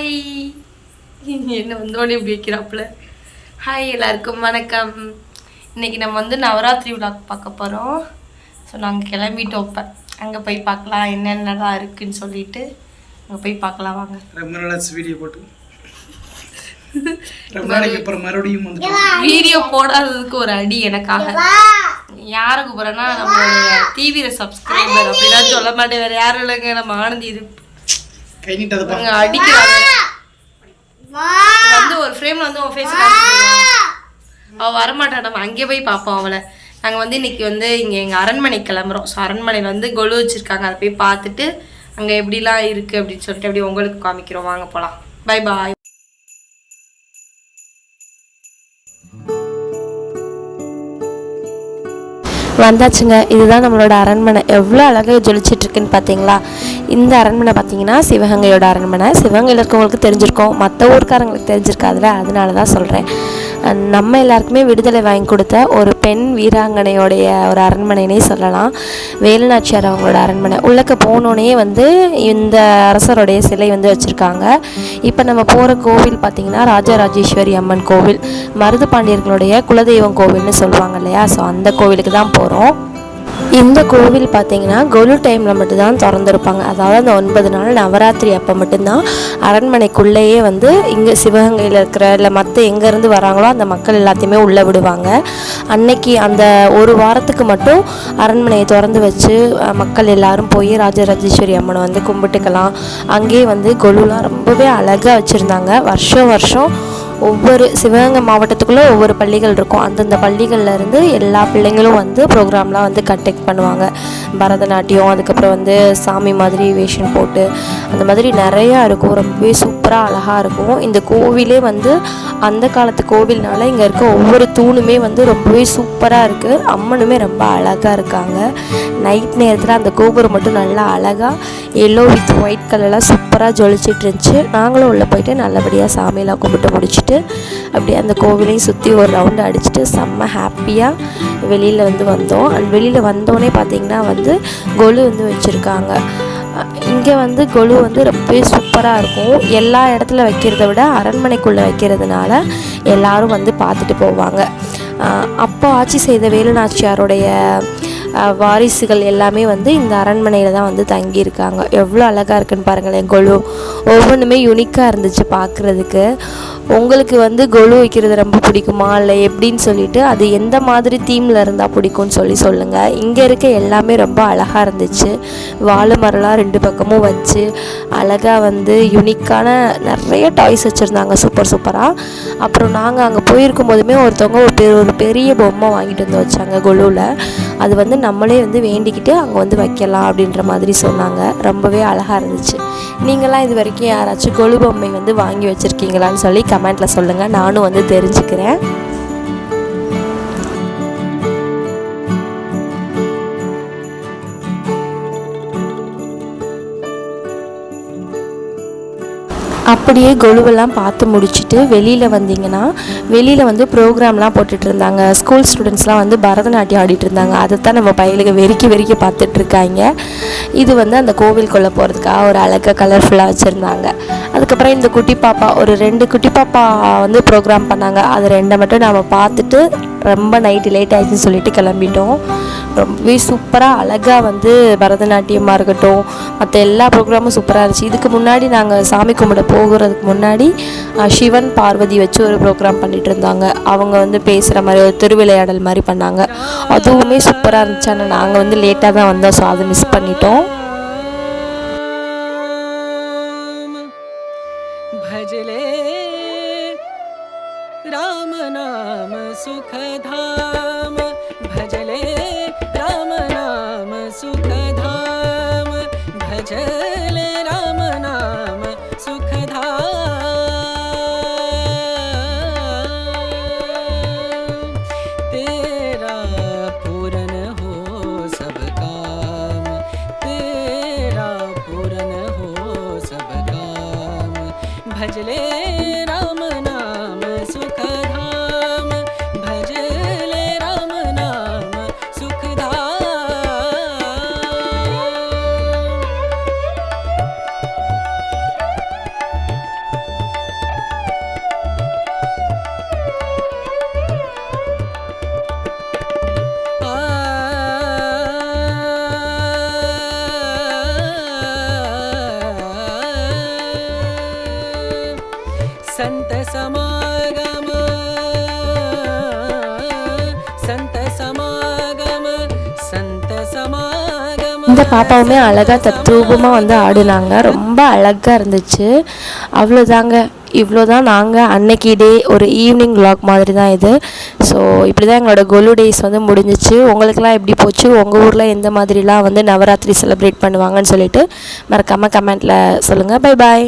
Hi. என்ன வந்தோடனே இப்படி வைக்கிறாப்புல. ஹாய் எல்லாருக்கும் வணக்கம். இன்றைக்கி நம்ம வந்து நவராத்திரி விழாக்கு பார்க்க போகிறோம். ஸோ நாங்கள் கிளம்பிட்டோம். இப்போ அங்கே போய் பார்க்கலாம் என்னென்னலாம் இருக்குதுன்னு சொல்லிட்டு அங்கே போய் பார்க்கலாம் வாங்க. ரொம்ப நாளாச்சு வீடியோ போட்டு. ரொம்ப நாளைக்கு அப்புறம் மறுபடியும் வந்து வீடியோ போடாததுக்கு ஒரு அடி எனக்காக. யாரை கூப்பிட்றேன்னா நம்மளுடைய தீவிர சப்ஸ்கிரைபர். அப்படிலாம் சொல்ல மாட்டேன், வேறு யாரும் இல்லைங்க, நம்ம ஆனந்தி. இது கை நீட்டது அடிக்கிறாங்க வந்து ஒரு ஃப்ரேமில் வந்து உன் ஃபேஸ் அவள் வரமாட்டான். நம்ம அங்கே போய் பார்ப்போம் அவளை. நாங்கள் வந்து இன்றைக்கி வந்து இங்கே எங்கள் அரண்மனை கிளம்புறோம். ஸோ அரண்மனையில் வந்து கொலு வச்சுருக்காங்க, அதை போய் பார்த்துட்டு அங்கே எப்படிலாம் இருக்குது அப்படின்னு சொல்லிட்டு அப்படி உங்களுக்கு காமிக்கிறோம். வாங்க போகலாம். Bye bye. வந்தாச்சுங்க. இதுதான் நம்மளோட அரண்மனை. எவ்வளோ அழகாக ஜொலிச்சிட்ருக்குன்னு பார்த்தீங்களா? இந்த அரண்மனை பார்த்தீங்கன்னா சிவகங்கையோட அரண்மனை. சிவகங்கையில் இருக்கவங்களுக்கு தெரிஞ்சிருக்கோம், மற்ற ஊர்க்காரங்களுக்கு தெரிஞ்சிருக்காதுல, அதனால தான் சொல்கிறேன். நம்ம எல்லாருக்குமே விடுதலை வாங்கி கொடுத்த ஒரு பெண் வீராங்கனையோடைய ஒரு அரண்மனைனே சொல்லலாம். வேலுநாச்சியார் அவங்களோட அரண்மனை. உள்ளக்க போனோடனே வந்து இந்த அரசருடைய சிலை வந்து வச்சுருக்காங்க. இப்போ நம்ம போகிற கோவில் பார்த்திங்கன்னா ராஜராஜேஸ்வரி அம்மன் கோவில், மருது பாண்டியர்களுடைய குலதெய்வம் கோவில்னு சொல்லுவாங்க இல்லையா? ஸோ அந்த கோவிலுக்கு தான் போகிறோம். இந்த கோவில் பார்த்திங்கன்னா கொலு டைமில் மட்டும்தான் திறந்துருப்பாங்க. அதாவது அந்த 9 நாள் நவராத்திரி அப்போ மட்டும்தான் அரண்மனைக்குள்ளேயே வந்து இங்கே சிவகங்கையில் இருக்கிற இல்லை மற்ற எங்கேருந்து வராங்களோ அந்த மக்கள் எல்லாத்தையுமே உள்ளே விடுவாங்க. அன்னைக்கு அந்த ஒரு வாரத்துக்கு மட்டும் அரண்மனையை திறந்து வச்சு மக்கள் எல்லாரும் போய் ராஜராஜேஸ்வரி அம்மனை வந்து கும்பிட்டுக்கலாம். அங்கேயே வந்து கொலுலாம் ரொம்பவே அழகாக வச்சுருந்தாங்க. வருஷம் ஒவ்வொரு சிவகங்கை மாவட்டத்துக்குள்ளே ஒவ்வொரு பள்ளிகள் இருக்கும். அந்தந்த பள்ளிகள்லேருந்து எல்லா பிள்ளைங்களும் வந்து ப்ரோக்ராம்லாம் வந்து கண்டக்ட் பண்ணுவாங்க. பரதநாட்டியம், அதுக்கப்புறம் வந்து சாமி மாதிரி வேஷம் போட்டு அந்த மாதிரி நிறையா இருக்கும். ரொம்பவே சூப்பராக அழகாக இருக்கும். இந்த கோவிலே வந்து அந்த காலத்து கோவில்னால இங்கே இருக்க ஒவ்வொரு தூணுமே வந்து ரொம்பவே சூப்பராக இருக்குது. அம்மனுமே ரொம்ப அழகாக இருக்காங்க. நைட் நேரத்தில் அந்த கோபுரம் மட்டும் நல்லா அழகாக எல்லோ வித் ஒயிட் கலர்லாம் சூப்பராக ஜொலிச்சிட்டு இருந்துச்சு. நாங்களும் உள்ளே போயிட்டு நல்லபடியாக சாமியெல்லாம் கும்பிட்டு முடிச்சுட்டு அப்படியே அந்த கோவிலையும் சுற்றி ஒரு ரவுண்டு அடிச்சுட்டு செம்ம ஹாப்பியாக வெளியில் வந்து வந்தோம். அண்ட் வெளியில் வந்தோடனே பார்த்திங்கன்னா வந்து கொலு வந்து வச்சுருக்காங்க. இங்கே வந்து கொலு வந்து ரொம்பவே சூப்பராக இருக்கும். எல்லா இடத்துல வைக்கிறத விட அரண்மனைக்குள்ளே வைக்கிறதுனால எல்லோரும் வந்து பார்த்துட்டு போவாங்க. அப்போ ஆட்சி செய்த வேலுநாச்சியாருடைய வாரிசுகள் எல்லாமே வந்து இந்த அரண்மனையில் தான் வந்து தங்கியிருக்காங்க. எவ்வளோ அழகாக இருக்குன்னு பாருங்களேன். கொலு ஒவ்வொன்றுமே யூனிக்காக இருந்துச்சு பார்க்குறதுக்கு. உங்களுக்கு வந்து கொலு வைக்கிறது ரொம்ப பிடிக்குமா இல்லை எப்படின்னு சொல்லிட்டு அது எந்த மாதிரி தீமில் இருந்தால் பிடிக்கும்னு சொல்லுங்கள். இங்கே இருக்க எல்லாமே ரொம்ப அழகாக இருந்துச்சு. வாழை மரம்லாம் 2 பக்கமும் வச்சு அழகாக வந்து யூனிக்கான நிறைய டாய்ஸ் வச்சுருந்தாங்க, சூப்பராக. அப்புறம் நாங்கள் அங்கே போயிருக்கும் போதுமே ஒருத்தவங்க ஒரு பெரிய பொம்மை வாங்கிட்டு வந்து வச்சாங்க கொலுவில். அது வந்து நம்மளே வந்து வேண்டிக்கிட்டு அங்கே வந்து வைக்கலாம் அப்படின்ற மாதிரி சொன்னாங்க. ரொம்பவே அழகாக இருந்துச்சு. நீங்களாம் இது வரைக்கும் யாராச்சும் கொலு பொம்மை வந்து வாங்கி வச்சுருக்கீங்களான்னு சொல்லி கமெண்ட்டில் சொல்லுங்கள், நானும் வந்து தெரிஞ்சுக்கிறேன். அப்படியே கொலுவெல்லாம் பார்த்து முடிச்சுட்டு வெளியில் வந்தீங்கன்னா வெளியில் வந்து ப்ரோக்ராம்லாம் போட்டுட்டு இருந்தாங்க. ஸ்கூல் ஸ்டூடெண்ட்ஸ்லாம் வந்து பரதநாட்டியம் ஆடிட்டு இருந்தாங்க. அதைத்தான் நம்ம பையலுக்கு வெறிக்கி பார்த்துட்ருக்காங்க. இது வந்து அந்த கோவிலுக்குள்ளே போகிறதுக்காக ஒரு அழகாக கலர்ஃபுல்லாக வச்சுருந்தாங்க. அதுக்கப்புறம் இந்த குட்டி பாப்பா ஒரு 2 குட்டி பாப்பா வந்து ப்ரோக்ராம் பண்ணாங்க. அது 2 மட்டும் நம்ம பார்த்துட்டு ரொம்ப நைட்டு லேட் ஆகிடுச்சுன்னு சொல்லிட்டு கிளம்பிட்டோம். ரொம்பவே சூப்பராக அழகாக வந்து பரதநாட்டியமாக இருக்கட்டும் மற்ற எல்லா ப்ரோக்ராமும் சூப்பராக இருந்துச்சு. இதுக்கு முன்னாடி நாங்கள் சாமி கும்பிட போகிறதுக்கு முன்னாடி சிவன் பார்வதி வச்சு ஒரு ப்ரோக்ராம் பண்ணிகிட்டு இருந்தாங்க. அவங்க வந்து பேசுகிற மாதிரி ஒரு திருவிளையாடல் மாதிரி பண்ணாங்க. அதுவுமே சூப்பராக இருந்துச்சு. ஆனால் நாங்கள் வந்து லேட்டாக தான் வந்தோம், ஸோ அதை மிஸ் பண்ணிட்டோம். भजले राम नाम सुखधाम, भजले राम नाम सुखधाम, भजले राम नाम सुखधाम, तेरा पूरन हो सब काम, तेरा पूरन हो सब काम, भजले राम नाम सुखधाम, भजले राम नाम सुखधाम. இந்த பாப்பாவுமே அழகாக தத்ரூபமாக வந்து ஆடினாங்க. ரொம்ப அழகாக இருந்துச்சு. அவ்வளோதாங்க, இவ்வளோ தான் நாங்கள் அன்னைக்கு டே ஒரு ஈவினிங் விலாக் மாதிரி தான் இது. ஸோ இப்படி தான் எங்களோட கொலு டேஸ் வந்து முடிஞ்சிச்சு. உங்களுக்கெல்லாம் எப்படி போச்சு? உங்கள் ஊரில் எந்த மாதிரிலாம் வந்து நவராத்திரி செலிப்ரேட் பண்ணுவாங்கன்னு சொல்லிட்டு மறக்காமல் கமெண்ட்டில் சொல்லுங்கள். Bye bye.